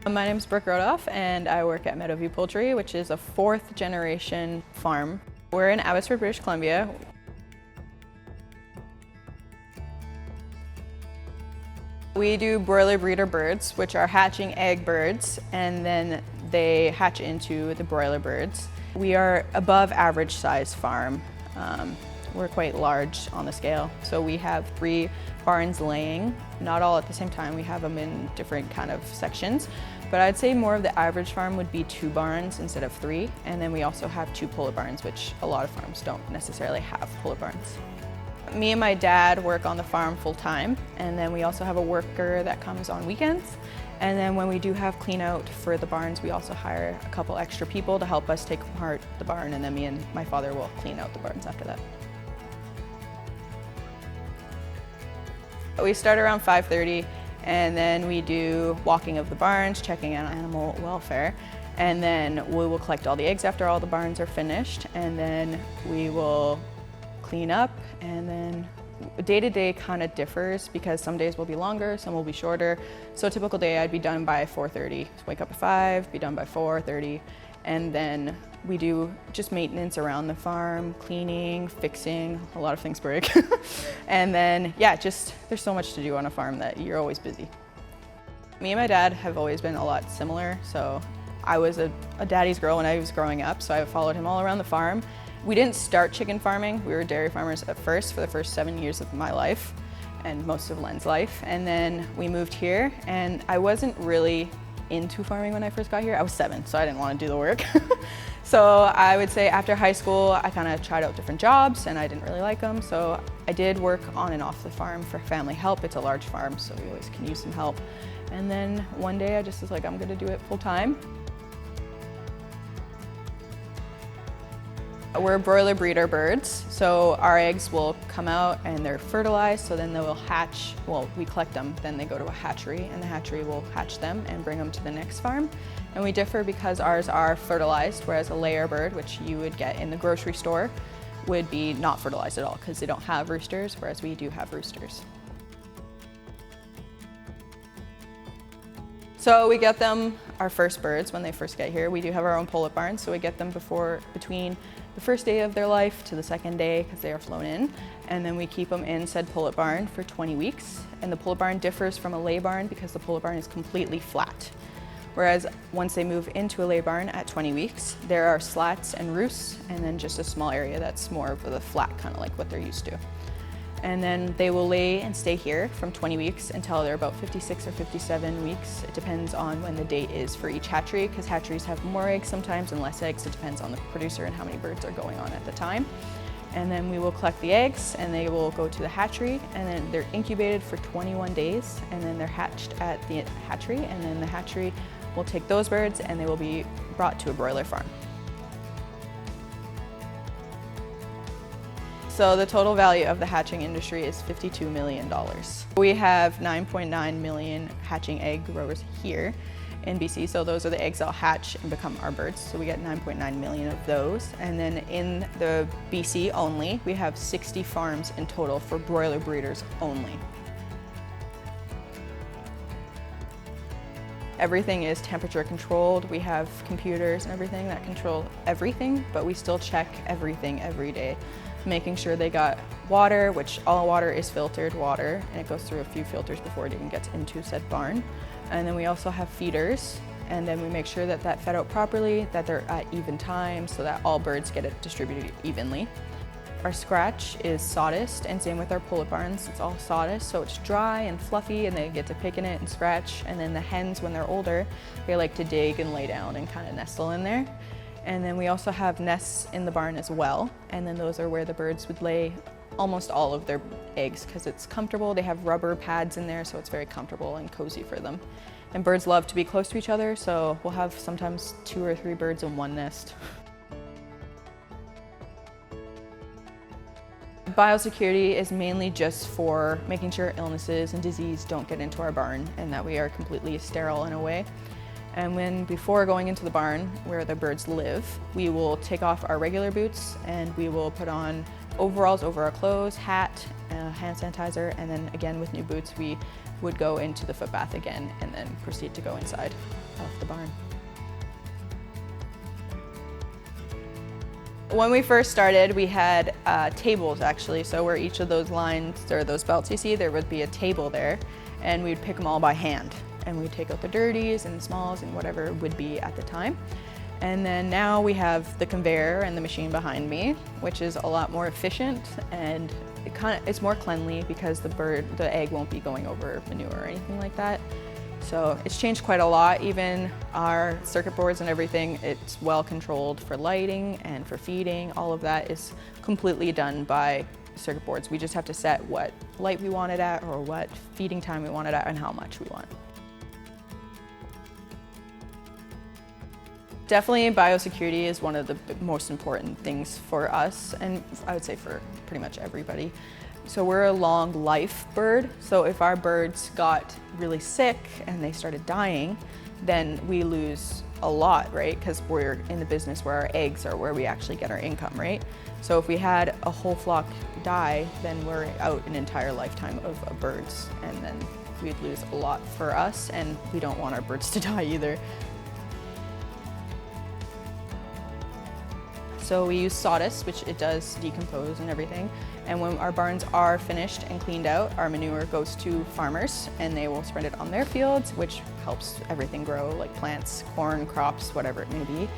My name is Brooke and I work at Meadowview Poultry, which is a 4th generation farm. We're in Abbotsford, British Columbia. We do broiler breeder birds, which are hatching egg birds, and then they hatch into the broiler birds. We are above average size farm. We're quite large on the scale. So we have 3 barns laying, not all at the same time. We have them in different kind of sections. But I'd say more of the average farm would be 2 barns instead of 3. And then we also have 2 pullet barns, which a lot of farms don't necessarily have pullet barns. Me and my dad work on the farm full time, and then we also have a worker that comes on weekends. And then when we do have clean out for the barns, we also hire a couple extra people to help us take apart the barn, and then me and my father will clean out the barns after that. We start around 5:30, and then we do walking of the barns, checking on animal welfare, and then we will collect all the eggs after all the barns are finished, and then we will clean up, and then day to day kind of differs because some days will be longer, some will be shorter. So a typical day I'd be done by 4:30. Wake up at 5, be done by 4:30, and then we do just maintenance around the farm, cleaning, fixing, a lot of things break. And then, yeah, just there's so much to do on a farm that you're always busy. Me and my dad have always been a lot similar. So I was a daddy's girl when I was growing up, so I followed him all around the farm. We didn't start chicken farming. We were dairy farmers at first for the first 7 years of my life and most of Len's life. And then we moved here, and I wasn't really into farming when I first got here. I was 7, so I didn't want to do the work. So I would say after high school, I kind of tried out different jobs and I didn't really like them. So I did work on and off the farm for family help. It's a large farm, so we always can use some help. And then one day I just was like, I'm gonna do it full time. We're broiler breeder birds, so our eggs will come out and they're fertilized, so then they will hatch. Well, we collect them, then they go to a hatchery, and the hatchery will hatch them and bring them to the next farm. And we differ because ours are fertilized, whereas a layer bird, which you would get in the grocery store, would be not fertilized at all because they don't have roosters, whereas we do have roosters. So we get them, our first birds, when they first get here. We do have our own pullet barn, so we get them between the first day of their life to the second day because they are flown in. And then we keep them in said pullet barn for 20 weeks. And the pullet barn differs from a lay barn because the pullet barn is completely flat. Whereas once they move into a lay barn at 20 weeks, there are slats and roosts, and then just a small area that's more of the flat, kind of like what they're used to. And then they will lay and stay here from 20 weeks until they're about 56 or 57 weeks. It depends on when the date is for each hatchery, because hatcheries have more eggs sometimes and less eggs. It depends on the producer and how many birds are going on at the time. And then we will collect the eggs and they will go to the hatchery, and then they're incubated for 21 days, and then they're hatched at the hatchery, and then the hatchery will take those birds and they will be brought to a broiler farm. So the total value of the hatching industry is $52 million. We have 9.9 million hatching egg growers here in BC. So those are the eggs that'll hatch and become our birds. So we get 9.9 million of those. And then in the BC only, we have 60 farms in total for broiler breeders only. Everything is temperature controlled. We have computers and everything that control everything, but we still check everything every day, making sure they got water, which all water is filtered water, and it goes through a few filters before it even gets into said barn. And then we also have feeders, and then we make sure that that fed out properly, that they're at even time, so that all birds get it distributed evenly. Our scratch is sawdust, and same with our pullet barns, it's all sawdust, so it's dry and fluffy and they get to pick in it and scratch. And then the hens, when they're older, they like to dig and lay down and kind of nestle in there. And then we also have nests in the barn as well, and then those are where the birds would lay almost all of their eggs because it's comfortable. They have rubber pads in there, so it's very comfortable and cozy for them. And birds love to be close to each other, so we'll have sometimes 2 or 3 birds in one nest. Biosecurity is mainly just for making sure illnesses and disease don't get into our barn and that we are completely sterile in a way. And before going into the barn where the birds live, we will take off our regular boots and we will put on overalls over our clothes, hat, hand sanitizer, and then again with new boots, we would go into the foot bath again and then proceed to go inside of the barn. When we first started, we had tables actually, so where each of those lines or those belts you see, there would be a table there, and we'd pick them all by hand. And we'd take out the dirties and smalls and whatever would be at the time. And then now we have the conveyor and the machine behind me, which is a lot more efficient, and it's more cleanly because the egg won't be going over manure or anything like that. So it's changed quite a lot. Even our circuit boards and everything, it's well controlled for lighting and for feeding. All of that is completely done by circuit boards. We just have to set what light we want it at or what feeding time we want it at and how much we want. Definitely biosecurity is one of the most important things for us, and I would say for pretty much everybody. So we're a long life bird, so if our birds got really sick and they started dying, then we lose a lot, right? Because we're in the business where our eggs are where we actually get our income, right? So if we had a whole flock die, then we're out an entire lifetime of birds, and then we'd lose a lot for us, and we don't want our birds to die either. So we use sawdust, which it does decompose and everything. And when our barns are finished and cleaned out, our manure goes to farmers and they will spread it on their fields, which helps everything grow, like plants, corn, crops, whatever it may be.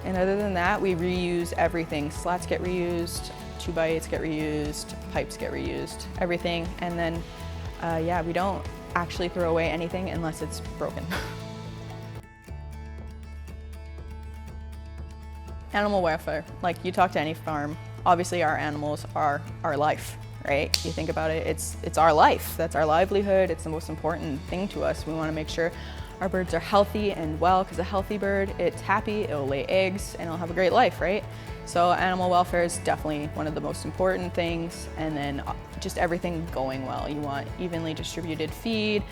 And other than that, we reuse everything. Slats get reused, 2x8s get reused, pipes get reused, everything. And then, yeah, we don't actually throw away anything unless it's broken. Animal welfare, like you talk to any farm, obviously our animals are our life, right? You think about it, it's our life, that's our livelihood, it's the most important thing to us. We want to make sure our birds are healthy and well, because a healthy bird, it's happy, it'll lay eggs, and it'll have a great life, right? So animal welfare is definitely one of the most important things, and then just everything going well. You want evenly distributed feed,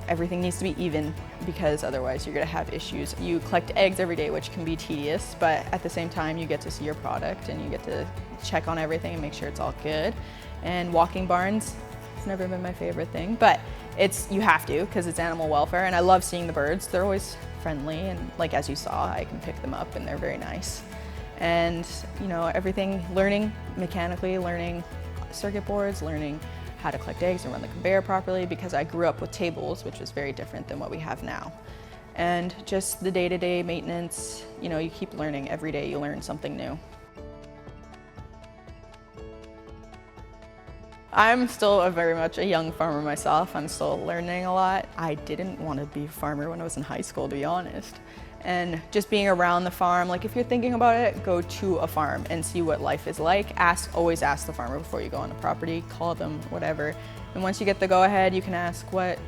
everything needs to be even, because otherwise you're gonna have issues. You collect eggs every day, which can be tedious, but at the same time you get to see your product and you get to check on everything and make sure it's all good. And walking barns, it's never been my favorite thing, but you have to, because it's animal welfare, and I love seeing the birds. They're always friendly, and like as you saw, I can pick them up and they're very nice. And you know, everything, learning mechanically, learning circuit boards, learning how to collect eggs and run the conveyor properly, because I grew up with tables, which is very different than what we have now. And just the day-to-day maintenance, you know, you keep learning. Every day you learn something new. I'm still very much a young farmer myself. I'm still learning a lot. I didn't want to be a farmer when I was in high school, to be honest. And just being around the farm, like if you're thinking about it, go to a farm and see what life is like. Always ask the farmer before you go on the property, call them, whatever. And once you get the go-ahead, you can ask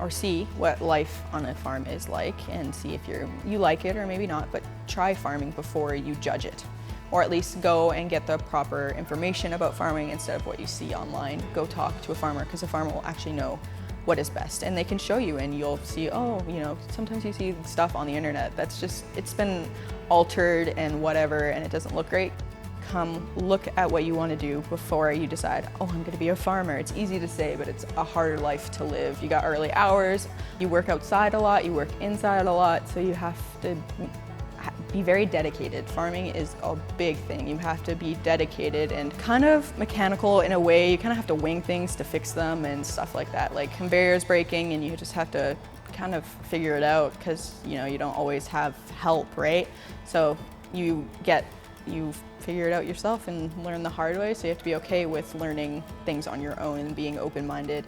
see what life on a farm is like, and see if you like it or maybe not, but try farming before you judge it. Or at least go and get the proper information about farming instead of what you see online. Go talk to a farmer, because a farmer will actually know what is best, and they can show you, and you'll see, oh, you know, sometimes you see stuff on the internet that's just, it's been altered and whatever, and it doesn't look great. Come look at what you want to do before you decide, oh, I'm going to be a farmer. It's easy to say, but it's a harder life to live. You got early hours, you work outside a lot, you work inside a lot, so you have to be very dedicated. Farming is a big thing. You have to be dedicated and kind of mechanical in a way. You kind of have to wing things to fix them and stuff like that. Like conveyors breaking, and you just have to kind of figure it out, because you know, you don't always have help, right? So you figure it out yourself and learn the hard way. So you have to be okay with learning things on your own and being open-minded.